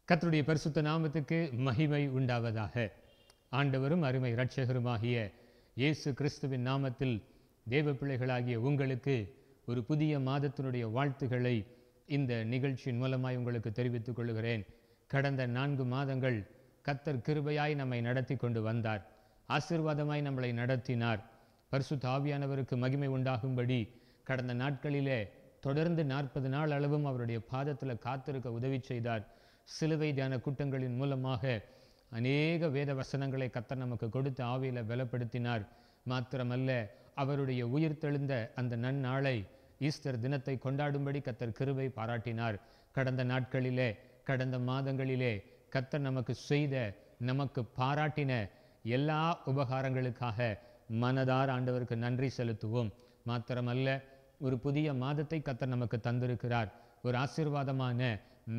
கர்த்தருடைய பரிசுத்த நாமத்துக்கு மகிமை உண்டாவதாக. ஆண்டவரும் அருமை இரட்சகருமாகிய இயேசு கிறிஸ்துவின் நாமத்தில் தேவ பிள்ளைகளாகிய உங்களுக்கு ஒரு புதிய மாதத்தினுடைய வாழ்த்துக்களை இந்த நிகழ்ச்சியின் மூலமாய் உங்களுக்கு தெரிவித்துக் கொள்கிறேன். கடந்த 4 மாதங்கள் கர்த்தர் கிருபையாய் நம்மை நடத்தி கொண்டு வந்தார். ஆசீர்வாதமாய் நம்மளை நடத்தினார். பரிசுத்த ஆவியானவருக்கு மகிமை உண்டாகும்படி கடந்த நாட்களிலே தொடர்ந்து 40 நாள் அளவும் அவருடைய பாதத்தில் காத்திருக்க உதவி செய்தார். சிலுவை தியான கூட்டங்களின் மூலமாக அநேக வேத வசனங்களை கர்த்தர் நமக்கு கொடுத்து ஆவியில் பலப்படுத்தினார். மாத்திரமல்ல, அவருடைய உயிர்த்தெழுந்த அந்த நன்னாளை ஈஸ்டர் தினத்தை கொண்டாடும்படி கர்த்தர் கிருபை பாராட்டினார். கடந்த நாட்களிலே, கடந்த மாதங்களிலே கர்த்தர் நமக்கு செய்த, நமக்கு பாராட்டின எல்லா உபகாரங்களுக்காக மனதார ஆண்டவருக்கு நன்றி செலுத்துவோம். மாத்திரமல்ல, ஒரு புதிய மாதத்தை கர்த்தர் நமக்கு தந்திருக்கிறார். ஒரு ஆசீர்வாதமான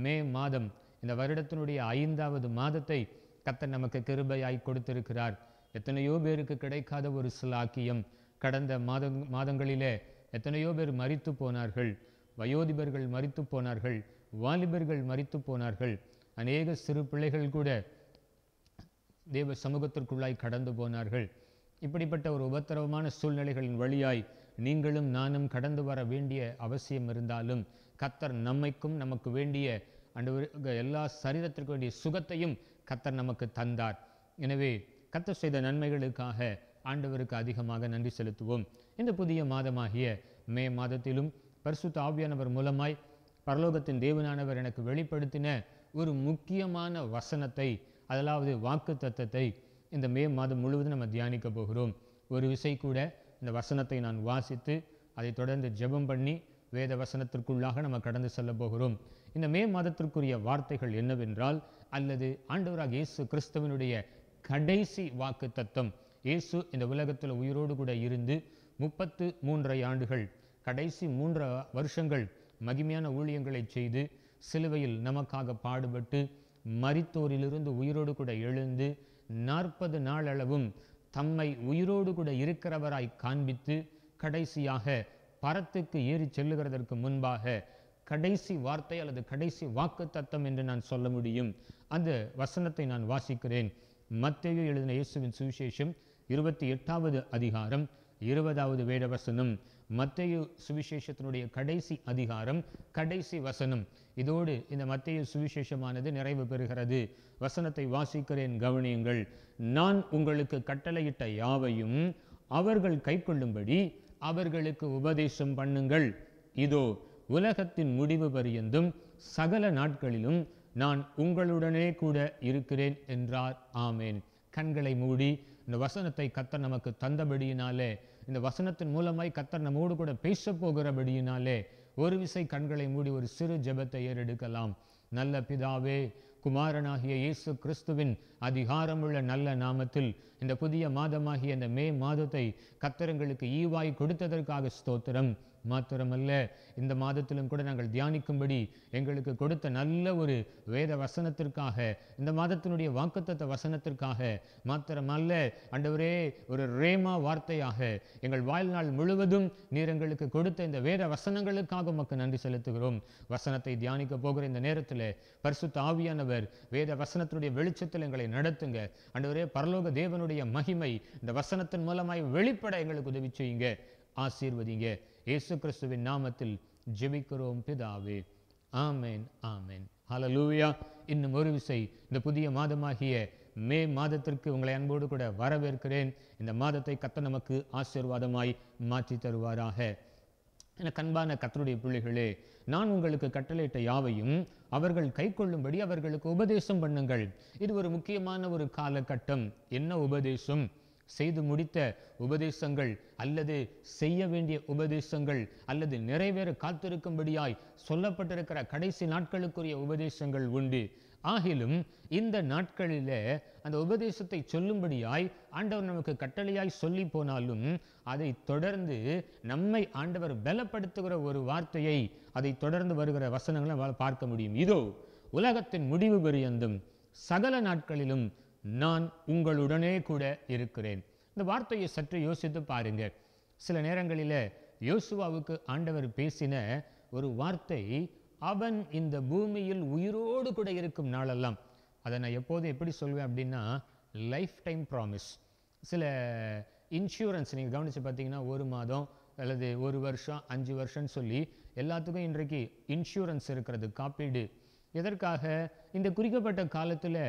மே மாதம், இந்த வருடத்தினுடைய 5வது மாதத்தை கர்த்தர் நமக்கு கிருபையாய் கொடுத்திருக்கிறார். எத்தனையோ பேருக்கு கிடைக்காத ஒரு சிலாக்கியம். கடந்த மாதங்களிலே எத்தனையோ பேர் மரித்து போனார்கள். வயோதிபர்கள் மரித்து போனார்கள். வாலிபர்கள் மரித்து போனார்கள். அநேக சிறு பிள்ளைகள் கூட தேவ சமூகத்திற்குள்ளாய் கடந்து போனார்கள். இப்படிப்பட்ட ஒரு உபத்திரவமான சூழ்நிலைகளின் வழியாய் நீங்களும் நானும் கடந்து வர வேண்டிய அவசியம் இருந்தாலும் கர்த்தர் நம்மைக்கும் நமக்கு வேண்டிய எல்லா சரீரத்திற்கு வேண்டிய சுகத்தையும் கர்த்தர் நமக்கு தந்தார். எனவே கர்த்தர் செய்த நன்மைகளுக்காக ஆண்டவருக்கு அதிகமாக நன்றி செலுத்துவோம். இந்த புதிய மாதமாகிய மே மாதத்திலும் பரிசுத்த ஆவியானவர் மூலமாய் பரலோகத்தின் தேவனானவர் எனக்கு வெளிப்படுத்தின ஒரு முக்கியமான வசனத்தை, அதாவது வாக்கு தத்தத்தை இந்த மே மாதம் முழுவதும் நம்ம தியானிக்க போகிறோம். ஒரு விசை கூட இந்த வசனத்தை நான் வாசித்து அதை தொடர்ந்து ஜெபம் பண்ணி வேத வசனத்திற்குள்ளாக நம்ம கடந்து செல்ல போகிறோம். இந்த மே மாதத்திற்குரிய வார்த்தைகள் என்னவென்றால், அல்லது ஆண்டவராக இயேசு கிறிஸ்துவினுடைய கடைசி வாக்கு தத்தம். இயேசு இந்த உலகத்தில் உயிரோடு கூட இருந்து 33 ஆண்டுகள், கடைசி 3 வருஷங்கள் மகிமையான ஊழியங்களை செய்து சிலுவையில் நமக்காக பாடுபட்டு மரித்தோரிலிருந்து உயிரோடு கூட எழுந்து 40 நாள் அளவும் தம்மை உயிரோடு கூட இருக்கிறவராய் காண்பித்து கடைசியாக பரத்துக்கு ஏறி செல்லுகிறதற்கு முன்பாக கடைசி வார்த்தை அல்லது கடைசி வாக்கு தத்தம் என்று நான் சொல்ல முடியும். அந்த வசனத்தை நான் வாசிக்கிறேன். மத்தேயு எழுதின இயேசுவின் சுவிசேஷம் 28வது அதிகாரம் 20வது வேத வசனம். மத்தேயு சுவிசேஷத்தினுடைய கடைசி அதிகாரம், கடைசி வசனம். இதோடு இந்த மத்தேயு சுவிசேஷமானது நிறைவு பெறுகிறது. வசனத்தை வாசிக்கிறேன், கவனியுங்கள். நான் உங்களுக்கு கட்டளையிட்ட யாவையும் அவர்கள் கைக்கொள்ளும்படி அவர்களுக்கு உபதேசம் பண்ணுங்கள். இதோ உலகத்தின் முடிவு பரியந்தும் சகல நாட்களிலும் நான் உங்களுடனே கூட இருக்கிறேன் என்றார். ஆமேன். கண்களை மூடி இந்த வசனத்தை கர்த்தர் நமக்கு தந்தபடியினாலே, இந்த வசனத்தின் மூலமாய் கர்த்தர் நம்மோடு கூட பேச போகிறபடியினாலே ஒரு விசை கண்களை மூடி ஒரு சிறு ஜெபத்தை ஏறெடுக்கலாம். நல்ல பிதாவே, குமாரனாகிய இயேசு கிறிஸ்துவின் அதிகாரமுள்ள நல்ல நாமத்தில் இந்த புதிய மாதமாகிய இந்த மே மாதத்தை கர்த்தருக்கு ஈவாய் கொடுத்ததற்காக ஸ்தோத்திரம். மாத்திரமல்ல, இந்த மாதத்திலும் கூட நாங்கள் தியானிக்கும்படி எங்களுக்கு கொடுத்த நல்ல ஒரு வேத வசனத்திற்காக, இந்த மாதத்தினுடைய வாக்குத்தத்த வசனத்திற்காக, மாத்திரமல்ல ஆண்டவரே, ஒரு ரேமா வார்த்தையாக எங்கள் வாழ்நாள் முழுவதும் நீர் எங்களுக்கு கொடுத்த இந்த வேத வசனங்களுக்காக உமக்கு நன்றி செலுத்துகிறோம். வசனத்தை தியானிக்க போகிற இந்த நேரத்தில் பரிசுத்த ஆவியானவர் வேத வசனத்தினுடைய வெளிச்சத்தில் எங்களை நடத்துங்க. ஆண்டவரே, பரலோக தேவனுடைய மகிமை இந்த வசனத்தின் மூலமாய் வெளிப்பட எங்களுக்கு உதவி செய்யுங்க. ஆசீர்வதிங்க. இயேசு கிறிஸ்துவின் நாமத்தில் ஜெபிக்கிறோம் பிதாவே. ஆமேன், ஆமேன். ஹல்லேலூயா. இன்னும் ஒரு விசை இந்த புதிய மாதமாகிய மே மாதத்திற்கு உங்களை அன்போடு கூட வரவேற்கிறேன். இந்த மாதத்தை கர்த்தர் நமக்கு ஆசீர்வாதமாய் மாற்றி தருவாராக. எனக்கு அன்பான கர்த்தருடைய பிள்ளைகளே, நான் உங்களுக்கு கட்டளையிட்ட யாவையும் அவர்கள் கைக்கொள்ளும்படி அவர்களுக்கு உபதேசம் பண்ணுங்கள். இது ஒரு முக்கியமான ஒரு காலகட்டம். என்ன உபதேசம்? செய்து முடித்த உபதேசங்கள், அல்லது செய்ய வேண்டிய உபதேசங்கள், அல்லது நிறைவேற காத்திருக்கும்படியாய் சொல்லப்பட்டிருக்கிற கடைசி நாட்களுக்குரிய உபதேசங்கள் உண்டு. ஆகிலும் இந்த நாட்களிலே அந்த உபதேசத்தை சொல்லும்படியாய் ஆண்டவர் நமக்கு கட்டளையாய் சொல்லி போனாலும் அதை தொடர்ந்து நம்மை ஆண்டவர் பலப்படுத்துகிற ஒரு வார்த்தையை, அதை தொடர்ந்து வருகிற வசனங்களை பார்க்க முடியும். இதோ உலகத்தின் முடிவு பரியந்தும் சகல நாட்களிலும் நான் உங்களுடனே கூட இருக்கிறேன். இந்த வார்த்தையை சற்று யோசித்து பாருங்க. சில நேரங்களில் யோசுவாவுக்கு ஆண்டவர் பேசின ஒரு வார்த்தை அவன் இந்த பூமியில் உயிரோடு கூட இருக்கும் நாளெல்லாம். அதை நான் எப்போதும் எப்படி சொல்வேன் அப்படின்னா, லைஃப் டைம் ப்ராமிஸ். சில இன்சூரன்ஸ் நீங்கள் கவனித்து பார்த்தீங்கன்னா 1 மாதம் அல்லது 1 வருஷம் 5 வருஷம்னு சொல்லி எல்லாத்துக்கும் இன்றைக்கு இன்சூரன்ஸ் இருக்கிறது, காப்பீடு. எதற்காக? இந்த குறிக்கப்பட்ட காலத்தில்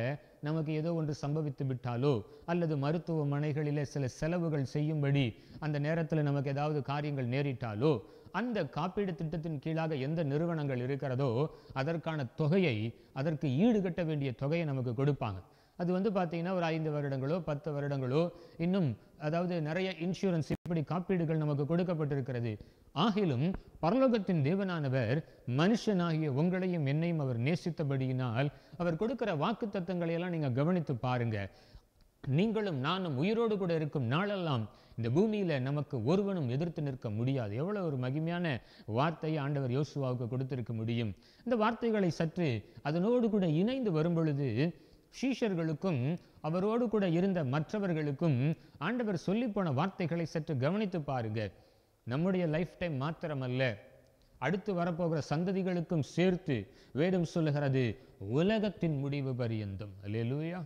நமக்கு ஏதோ ஒன்று சம்பவித்து விட்டாலோ அல்லது மருத்துவமனைகளில் சில செலவுகள் செய்யும்படி அந்த நேரத்தில் நமக்கு ஏதாவது காரியங்கள் நேரிட்டாலோ அந்த காப்பீடு திட்டத்தின் கீழாக எந்த நிறுவனங்கள் இருக்கிறதோ அதற்கான தொகையை, அதற்கு ஈடுகட்ட வேண்டிய தொகையை நமக்கு கொடுப்பாங்க. அது பார்த்தீங்கன்னா ஒரு 5 வருடங்களோ 10 வருடங்களோ இன்னும், அதாவது நிறைய இன்சூரன்ஸ் இப்படி காப்பீடுகள் நமக்கு கொடுக்கப்பட்டிருக்கிறது. ஆகிலும் பரலோகத்தின் தேவனானவர் மனுஷனாகிய உங்களையும் என்னையும் அவர் நேசித்தபடியினால் அவர் கொடுக்கிற வாக்கு தத்தங்களை எல்லாம் நீங்க கவனித்து பாருங்க. நீங்களும் நானும் உயிரோடு கூட இருக்கும் நாளெல்லாம் இந்த பூமியில நமக்கு ஒருவனும் எதிர்த்து நிற்க முடியாது. எவ்வளவு ஒரு மகிமையான வார்த்தையை ஆண்டவர் யோசுவாவுக்கு கொடுத்திருக்க முடியும். இந்த வார்த்தைகளை சற்று அதனோடு கூட இணைந்து வரும் பொழுது சீஷர்களுக்கும் அவரோடு கூட இருந்த மற்றவர்களுக்கும் ஆண்டவர் சொல்லி போன வார்த்தைகளை சற்று கவனித்து பாருங்க. நம்முடைய லைஃப் டைம் மாத்திரமல்ல, அடுத்து வரப்போகிற சந்ததிகளுக்கும் சேர்த்து வேதம் சொல்லுகிறது, உலகத்தின் முடிவு பரியந்தும், அல்லேலூயா,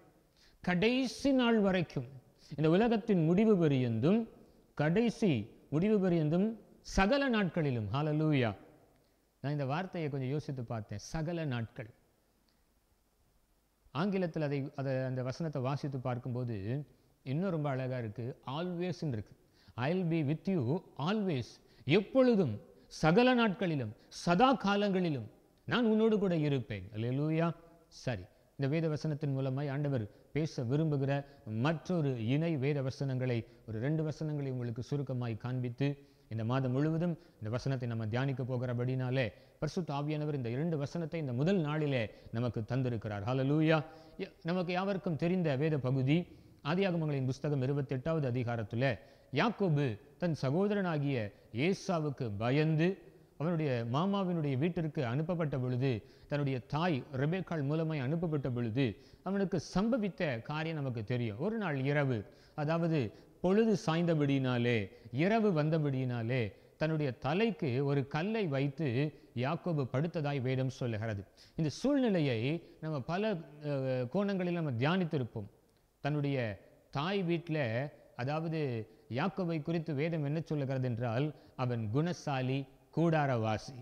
கடைசி நாள் வரைக்கும், இந்த உலகத்தின் முடிவு பரியந்தும், கடைசி முடிவு பரியந்தும், சகல நாட்களிலும், ஹல்லேலூயா. நான் இந்த வார்த்தையை கொஞ்சம் யோசித்து பார்த்தேன். சகல நாட்கள். ஆங்கிலத்தில் அந்த வசனத்தை வாசித்து பார்க்கும்போது இன்னும் ரொம்ப அழகா இருக்கு. ஆல்வேஸ் இருக்கு. I'll be with you always. எப்பொழுதும், சகல நாட்களிலும், சதா காலங்களிலும் நான் உன்னோடு கூட இருப்பேன். அல்லேலூயா. சரி, இந்த வேத வசனத்தின் மூலமாய் ஆண்டவர் பேச விரும்புகிற மற்றொரு இணை வேத வசனங்களை, ஒரு 2 வசனங்களை உங்களுக்கு சுருக்கமாய் காண்பித்து இந்த மாதம் முழுவதும் இந்த வசனத்தை நம்ம தியானிக்க போகிறபடினாலே பரிசுத்த ஆவியானவர் இந்த 2 வசனத்தை இந்த முதல் நாளிலே நமக்கு தந்திருக்கிறார். ஹல்லேலூயா. நமக்கு யாவருக்கும் தெரிந்த வேத பகுதி ஆதியாகமங்களின் புஸ்தகம் 28வது அதிகாரத்தில் யாக்கோபு தன் சகோதரனாகிய ஏசாவுக்கு பயந்து அவனுடைய மாமாவினுடைய வீட்டிற்கு அனுப்பப்பட்ட பொழுது, தன்னுடைய தாய் ரெபேக்காள் மூலமாய் அனுப்பப்பட்ட பொழுது அவனுக்கு சம்பவித்த காரியம் நமக்கு தெரியும். ஒரு நாள் இரவு, அதாவது பொழுது சாய்ந்தபடியினாலே, இரவு வந்தபடியினாலே தன்னுடைய தலைக்கு ஒரு கல்லை வைத்து யாக்கோபு படுத்ததாய் வேதம் சொல்லுகிறது. இந்த சூழ்நிலையை நம்ம பல கோணங்களில் நம்ம தியானித்திருப்போம். தன்னுடைய தாய் வீட்டில், அதாவது யாக்கோபை குறித்து வேதம் என்ன சொல்லுகிறது என்றால், அவன் குணசாலி, கூடாரவாசி.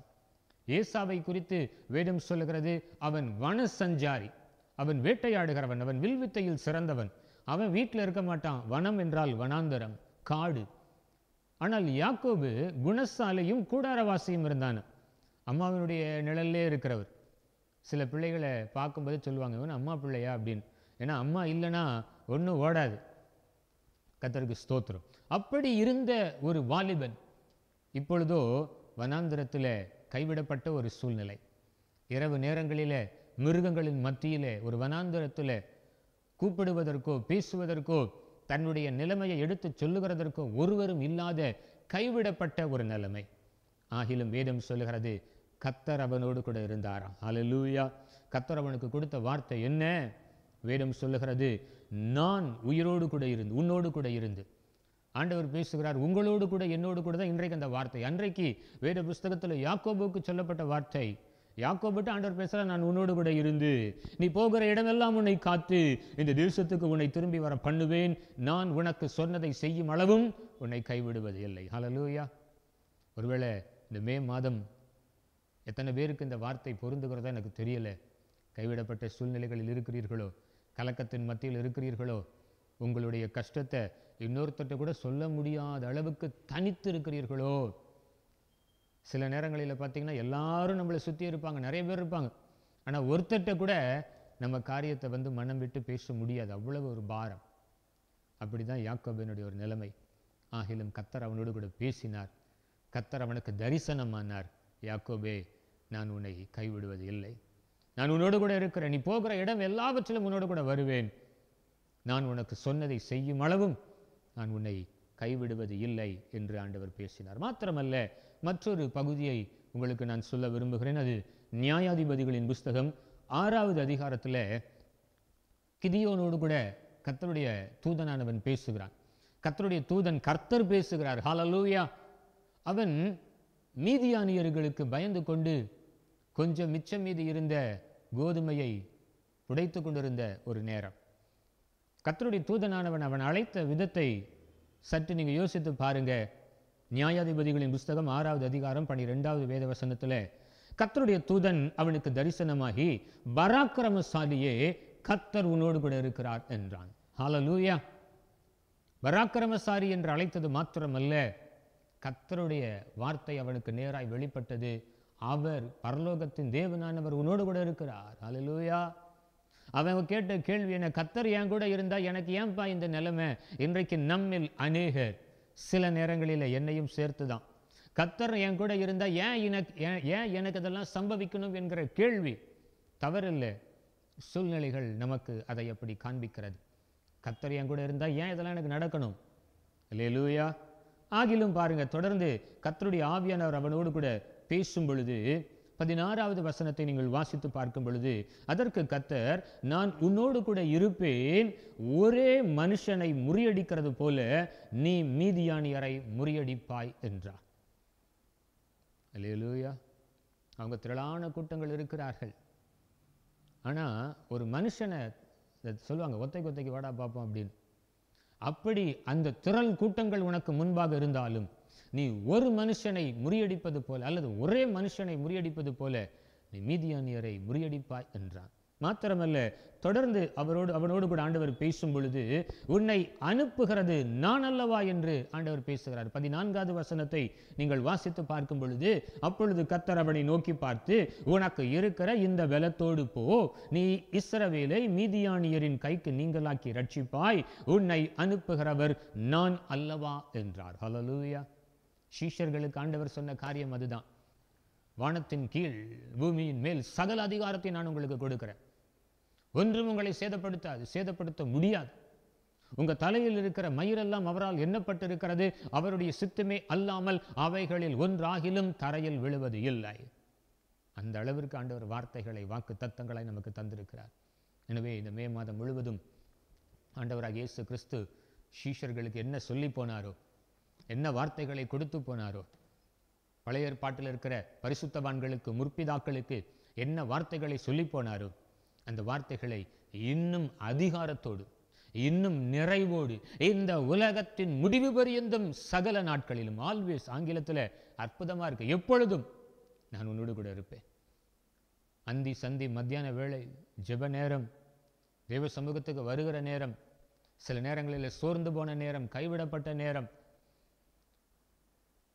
ஏசாவை குறித்து வேதம் சொல்லுகிறது, அவன் வன சஞ்சாரி, அவன் வேட்டையாடுகிறவன், அவன் வில்வித்தையில் சிறந்தவன். அவன் வீட்டில் இருக்க மாட்டான். வனம் என்றால் வனாந்தரம், காடு. ஆனால் யாக்கோபு குணசாலியும் கூடாரவாசியும் இருந்தான். அம்மாவினுடைய நிழல்லே இருக்கிறவர். சில பிள்ளைகளை பார்க்கும்போது சொல்லுவாங்க, இவன் அம்மா பிள்ளையா அப்படின்னு. ஏன்னா அம்மா இல்லைன்னா ஒன்றும் ஓடாது. கர்த்தருக்கு ஸ்தோத்திரம். அப்படி இருந்த ஒரு வாலிபன் இப்பொழுதோ வனாந்திரத்தில் கைவிடப்பட்ட ஒரு சூழ்நிலை. இரவு நேரங்களிலே மிருகங்களின் மத்தியிலே ஒரு வனாந்திரத்தில் கூப்பிடுவதற்கோ பேசுவதற்கோ தன்னுடைய நிலைமையை எடுத்து சொல்லுகிறதற்கோ ஒருவரும் இல்லாத கைவிடப்பட்ட ஒரு நிலைமை. ஆகிலும் வேதம் சொல்லுகிறது, கர்த்தர் அவனோடு கூட இருந்தாராம். ஹல்லேலூயா. கர்த்தர் அவனுக்கு கொடுத்த வார்த்தை என்ன? வேதம் சொல்லுகிறது, நான் உயிரோடு கூட இருந்து, உன்னோடு கூட இருந்து. ஆண்டவர் பேசுகிறார், உங்களோடு கூட என்னோடு கூட தான் இன்றைக்கு அந்த வார்த்தை. அன்றைக்கு வேத புஸ்தகத்தில் யாக்கோபுக்கு சொல்லப்பட்ட வார்த்தை. யாக்கோபுட்டு ஆண்டவர் பேசுகிறார், நான் உன்னோடு கூட இருந்து நீ போகிற இடமெல்லாம் உன்னை காத்து இந்த தேசத்துக்கு உன்னை திரும்பி வர பண்ணுவேன். நான் உனக்கு சொன்னதை செய்யும் அளவும் உன்னை கைவிடுவது இல்லை. ஹல்லேலூயா. ஒருவேளை இந்த மே மாதம் எத்தனை பேருக்கு இந்த வார்த்தை பொருந்துகிறதா எனக்கு தெரியல. கைவிடப்பட்ட சூழ்நிலைகளில் இருக்கிறீர்களோ, கலக்கத்தின் மத்தியில் இருக்கிறீர்களோ, உங்களுடைய கஷ்டத்தை இன்னொருத்தட்ட கூட சொல்ல முடியாத அளவுக்கு தனித்து இருக்கிறீர்களோ. சில நேரங்களில் பார்த்தீங்கன்னா எல்லாரும் நம்மளை சுற்றி இருப்பாங்க, நிறைய பேர் இருப்பாங்க. ஆனால் ஒருத்தட்ட கூட நம்ம காரியத்தை மனம் விட்டு பேச முடியாது, அவ்வளவு ஒரு பாரம். அப்படி தான் யாக்கோபினுடைய ஒரு நிலைமை. ஆகிலும் கர்த்தர் அவனோடு கூட பேசினார். கர்த்தர் அவனுக்கு தரிசனமானார். யாக்கோபே, நான் உன்னை கைவிடுவது இல்லை, நான் உன்னோடு கூட இருக்கிறேன், நீ போகிற இடம் எல்லாவற்றிலும் உன்னோடு கூட வருவேன், நான் உனக்கு சொன்னதை செய்யும் அளவும் நான் உன்னை கைவிடுவது இல்லை என்று ஆண்டவர் பேசினார். மாத்திரமல்ல, மற்றொரு பகுதியை உங்களுக்கு நான் சொல்ல விரும்புகிறேன். அது நியாயாதிபதிகளின் புஸ்தகம் 6வது அதிகாரத்தில் கிதியோனோடு கூட கர்த்தருடைய தூதனானவன் பேசுகிறான். கர்த்தருடைய தூதன் கர்த்தர் பேசுகிறார். ஹல்லேலூயா. அவன் மீதியானியர்களுக்கு பயந்து கொண்டு கொஞ்சம் மிச்சம் மீதி இருந்த கோதுமையை உடைத்து கொண்டிருந்த ஒரு நேரம். கர்த்தருடைய தூதனானவன் அவன் அழைத்த விதத்தை சற்று நீங்கள் யோசித்து பாருங்க. நியாயாதிபதிகளின் புஸ்தகம் 6வது அதிகாரம் 12வது வேத வசனத்தில் கர்த்தருடைய தூதன் அவனுக்கு தரிசனமாகி, பராக்கிரமசாலியே, கர்த்தர் உன்னோடு கூட இருக்கிறார் என்றான். ஹல்லேலூயா. பராக்கிரமசாலி என்று அழைத்தது மாத்திரமல்ல, கர்த்தருடைய வார்த்தை அவனுக்கு நேராய் வெளிப்பட்டது. அவர் பரலோகத்தின் தேவனானவர் உன்னோடு கூட இருக்கிறார். ஹல்லேலூயா. அவன் கேட்ட கேள்வி என்ன? கர்த்தர் என் கூட இருந்தா எனக்கு ஏன்பா இந்த நிலைமை? இன்றைக்கு நம்மில் அநேகர், சில நேரங்களில் என்னையும் சேர்த்துதான், கர்த்தர் என் கூட இருந்தா ஏன் எனக்கு இதெல்லாம் சம்பவிக்கணும் என்கிற கேள்வி. தவறில்லை, சூழ்நிலைகள் நமக்கு அதை அப்படி காண்பிக்கிறது. கர்த்தர் என் கூட இருந்தா ஏன் இதெல்லாம் எனக்கு நடக்கணும்? அல்லேலூயா. ஆகிலும் பாருங்க, தொடர்ந்து கர்த்தருடைய ஆவியானவர் அவனோடு கூட பேசும் பொழுது 16வது வசனத்தை நீங்கள் வாசித்து பார்க்கும் பொழுது, அதற்கு கர்த்தர், நான் உன்னோடு கூட இருப்பேன், ஒரே மனுஷனை முறியடிக்கிறது போல நீ மீதியானியரை முறியடிப்பாய் என்றார். அல்லேலூயா. அவங்க திரளான கூட்டங்கள் இருக்கிறார்கள். ஆனால் ஒரு மனுஷனை சொல்லுவாங்க, ஒத்தைக்கு வாடா பார்ப்போம் அப்படின்னு. அப்படி அந்த திரள் கூட்டங்கள் உனக்கு முன்பாக இருந்தாலும் நீ ஒரு மனுஷனை முறியடிப்பது போல, அல்லது ஒரே மனுஷனை முறியடிப்பது போல நீ மீதியானியரை முறியடிப்பாய் என்றான். மாத்திரமல்ல, தொடர்ந்து அவனோடு கூட ஆண்டவர் பேசும் பொழுது, உன்னை அனுப்புகிறது நான் அல்லவா என்று ஆண்டவர் பேசுகிறார். 14வது வசனத்தை நீங்கள் வாசித்து பார்க்கும் பொழுது, அப்பொழுது கர்த்தர் அவனை நோக்கி பார்த்து, உனக்கு இருக்கிற இந்த பலத்தோடு போ, நீ இஸ்ரவேலை மீதியானியரின் கைக்கு நீங்களாக்கி ரட்சிப்பாய், உன்னை அனுப்புகிறவர் நான் அல்லவா என்றார். ஹல்லேலூயா. சீஷர்களுக்கு ஆண்டவர் சொன்ன காரியம் அதுதான். வானத்தின் கீழ் பூமியின் மேல் சகல அதிகாரத்தை நான் உங்களுக்கு கொடுக்கிறேன். ஒன்றும் உங்களை சேதப்படுத்த முடியாது. உங்க தலையில் இருக்கிற மயிரெல்லாம் அவரால் எண்ணப்பட்டிருக்கிறது. அவருடைய சித்தமே அல்லாமல் அவைகளில் ஒன்றாகிலும் தரையில் விழுவது இல்லை. அந்த அளவிற்கு ஆண்டவர் வார்த்தைகளை, வாக்கு தத்தங்களை நமக்கு தந்திருக்கிறார். எனவே இந்த மே மாதம் முழுவதும் ஆண்டவராகிய இயேசு கிறிஸ்து சீஷர்களுக்கு என்ன சொல்லி போனாரோ, என்ன வார்த்தைகளை கொடுத்து போனாரோ, பழைய ஏற்பாட்டில் இருக்கிற பரிசுத்தவான்களுக்கு, முற்பிதாக்களுக்கு என்ன வார்த்தைகளை சொல்லி போனாரோ, அந்த வார்த்தைகளை இன்னும் அதிகாரத்தோடு, இன்னும் நிறைவோடு, இந்த உலகத்தின் முடிவு பரியந்தம் சகல நாட்களிலும், ஆல்வேஸ், ஆங்கிலத்தில் அற்புதமா இருக்கு, எப்பொழுதும் நான் உன்னோடு கூட இருப்பேன். அந்தி சந்தி மத்தியான வேளை, ஜெப நேரம், தேவ சமூகத்துக்கு வருகிற நேரம், சில நேரங்களில் சோர்ந்து போன நேரம், கைவிடப்பட்ட நேரம்,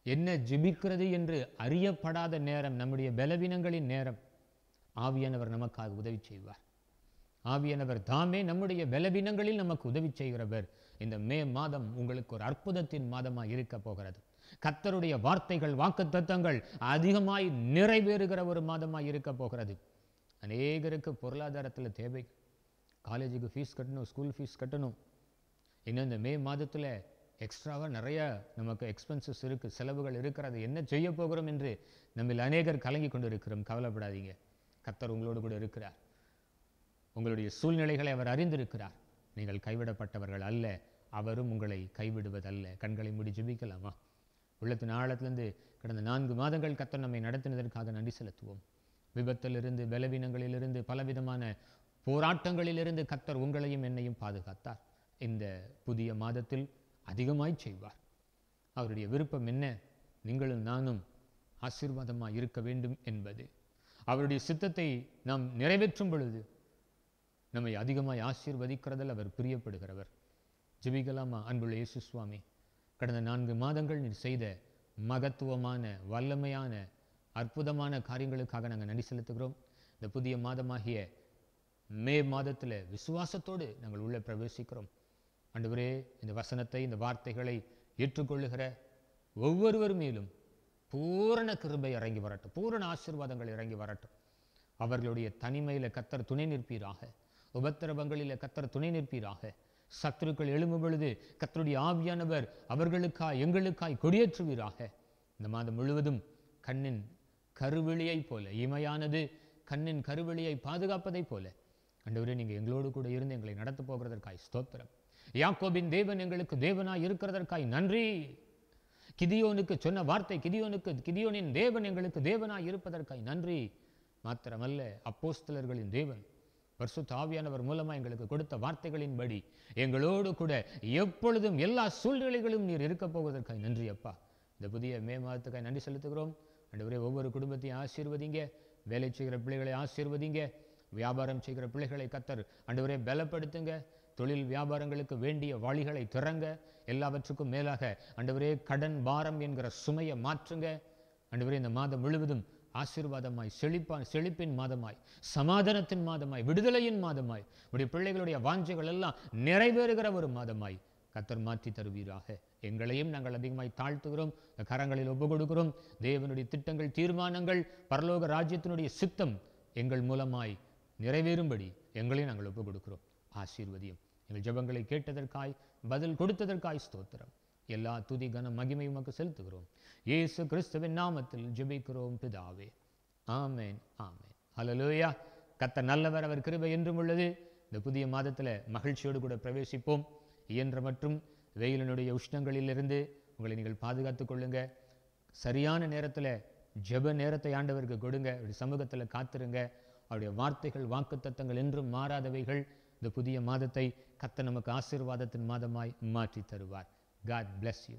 என்ன ஜெபிக்கிறது என்று அறியப்படாத நேரம், நம்முடைய பலவீனங்களின் நேரம், ஆவியானவர் நமக்காக உதவி செய்வார். ஆவியானவர் தாமே நம்முடைய பலவீனங்களில் நமக்கு உதவி செய்கிறவர். இந்த மே மாதம் உங்களுக்கு ஒரு அற்புதத்தின் மாதமாக இருக்க போகிறது. கர்த்தருடைய வார்த்தைகள், வாக்குத்தத்தங்கள் அதிகமாய் நிறைவேறுகிற ஒரு மாதமாக இருக்க போகிறது. அநேகருக்கு பொருளாதாரத்தில் தேவை, காலேஜுக்கு ஃபீஸ் கட்டணும், ஸ்கூல் ஃபீஸ் கட்டணும். இன்னும் இந்த மே மாதத்தில் எக்ஸ்ட்ராவாக நிறைய நமக்கு எக்ஸ்பென்சஸ் இருக்குது, செலவுகள் இருக்கிறது. என்ன செய்ய போகிறோம் என்று நம்மில் அநேகர் கலங்கி கொண்டு இருக்கிறோம். கவலைப்படாதீங்க, கர்த்தர் உங்களோடு கூட இருக்கிறார். உங்களுடைய சூழ்நிலைகளை அவர் அறிந்திருக்கிறார். நீங்கள் கைவிடப்பட்டவர்கள் அல்ல, அவரும் உங்களை கைவிடுவதல்ல. கண்களை மூடி ஜெபிக்கலாமா? உள்ளத்தின் ஆழத்திலிருந்து கடந்த 4 மாதங்கள் கர்த்தர் நம்மை நடத்தினதற்காக நன்றி செலுத்துவோம். விபத்திலிருந்து, பலவீனங்களிலிருந்து, பலவிதமான போராட்டங்களிலிருந்து கர்த்தர் உங்களையும் என்னையும் பாதுகாத்தார். இந்த புதிய மாதத்தில் அதிகமாய் செய்வார். அவருடைய விருப்பம் என்ன? நீங்களும் நானும் ஆசீர்வாதமாக இருக்க வேண்டும் என்பது. அவருடைய சித்தத்தை நாம் நிறைவேற்றும் பொழுது நம்மை அதிகமாய் ஆசீர்வதிக்கிறதில் அவர் பிரியப்படுகிறவர். ஜெபிக்கலாமா? அன்புள்ள இயேசு சுவாமி, கடந்த 4 மாதங்கள் நீர் செய்த மகத்துவமான, வல்லமையான, அற்புதமான காரியங்களுக்காக நாங்கள் நன்றி செலுத்துகிறோம். இந்த புதிய மாதமாகிய மே மாதத்தில் விசுவாசத்தோடு நாங்கள் உள்ளே பிரவேசிக்கிறோம். ஆண்டவரே, இந்த வசனத்தை, இந்த வார்த்தைகளை ஏற்றுக்கொள்ளுகிற ஒவ்வொருவர் மேலும் பூரண கிருபை இறங்கி வரட்டும், பூரண ஆசீர்வாதங்கள் இறங்கி வரட்டும். அவர்களுடைய தனிமையில் கர்த்தர் துணை நிற்பீராக, உபத்திரவங்களில் கர்த்தர் துணை நிற்பீராக. சத்துருக்கள் எழும்பும் பொழுது கர்த்தருடைய ஆவியானவர் அவர்களுக்காய், எங்களுக்காய் கொடியேற்றுவீராக. இந்த மாதம் முழுவதும் கண்ணின் கருவெளியை போல, இமையானது கண்ணின் கருவெளியை பாதுகாப்பதை போல ஆண்டவரே, நீங்கள் எங்களோடு கூட இருந்து எங்களை நடத்த போகிறதற்காய் ஸ்தோத்திரம். யாக்கோபின் தேவன் எங்களுக்கு தேவனாய் இருக்கிறதற்காய் நன்றி. கிதியோனுக்கு சொன்ன வார்த்தை, கிதியோனின் தேவன் எங்களுக்கு தேவனாய் இருப்பதற்காய் நன்றி. மாத்திரமல்ல, அப்போஸ்தலர்களின் தேவன் பரிசுத்த ஆவியானவர் மூலமாக எங்களுக்கு கொடுத்த வார்த்தைகளின்படி எங்களோடு கூட எப்பொழுதும் எல்லா சூழ்நிலைகளும் நீர் இருக்க போவதற்காக நன்றி அப்பா. இந்த புதிய மே மாதத்துக்காக நன்றி செலுத்துகிறோம். ஆண்டவரே, ஒவ்வொரு குடும்பத்தையும் ஆசீர்வதிங்க. வேலை செய்கிற பிள்ளைகளை ஆசீர்வதிங்க. வியாபாரம் செய்கிற பிள்ளைகளை கர்த்தர் ஆண்டவரே பலப்படுத்துங்க. தொழில் வியாபாரங்களுக்கு வேண்டிய வழிகளை திறங்க. எல்லாவற்றுக்கும் மேலாக ஆண்டவரே, கடன் பாரம் என்கிற சுமையை மாற்றுங்க. ஆண்டவரே, இந்த மாதம் முழுவதும் ஆசீர்வாதமாய், செழிப்பின் மாதமாய், சமாதானத்தின் மாதமாய், விடுதலையின் மாதமாய், உடைய பிள்ளைகளுடைய வாஞ்சைகள் எல்லாம் நிறைவேறுகிற ஒரு மாதமாய் கர்த்தர் மாற்றி தருவீராக. எங்களையும் நாங்கள் அதிகமாய் தாழ்த்துகிறோம், கரங்களில் ஒப்பு கொடுக்கிறோம். தேவனுடைய திட்டங்கள், தீர்மானங்கள், பரலோக ராஜ்யத்தினுடைய சித்தம் எங்கள் மூலமாய் நிறைவேறும்படி எங்களையும் நாங்கள் ஒப்பு கொடுக்கிறோம். ஆசீர்வதியும். எங்கள் ஜெபங்களை கேட்டதற்காய், பதில் கொடுத்ததற்காய் ஸ்தோத்திரம். எல்லா துதி கன மகிமை உமக்கு செலுத்துகிறோம். இயேசு கிறிஸ்துவின் நாமத்தில் ஜெபிக்கிறோம் பிதாவே. ஆமென், ஆமென். ஹல்லேலூயா. கர்த்தர் நல்லவர், அவர் கிருபை என்றும் உள்ளது. இந்த புதிய மாதத்தில் மகிழ்ச்சியோடு கூட பிரவேசிப்போம். இயன்ற மற்றும் வெயிலினுடைய உஷ்ணங்களிலிருந்து உங்களை நீங்கள் பாதுகாத்துக் கொள்ளுங்க. சரியான நேரத்தில் ஜெப நேரத்தை ஆண்டவருக்கு கொடுங்க. அவருடைய சமூகத்தில் காத்திருங்க. அவருடைய வார்த்தைகள், வாக்குத்தத்தங்கள் என்றும் மாறாதவைகள். இந்த புதிய மாதத்தை கர்த்தர் நமக்கு ஆசீர்வாதத்தின் மாதமாய் மாற்றி தருவார். God bless you.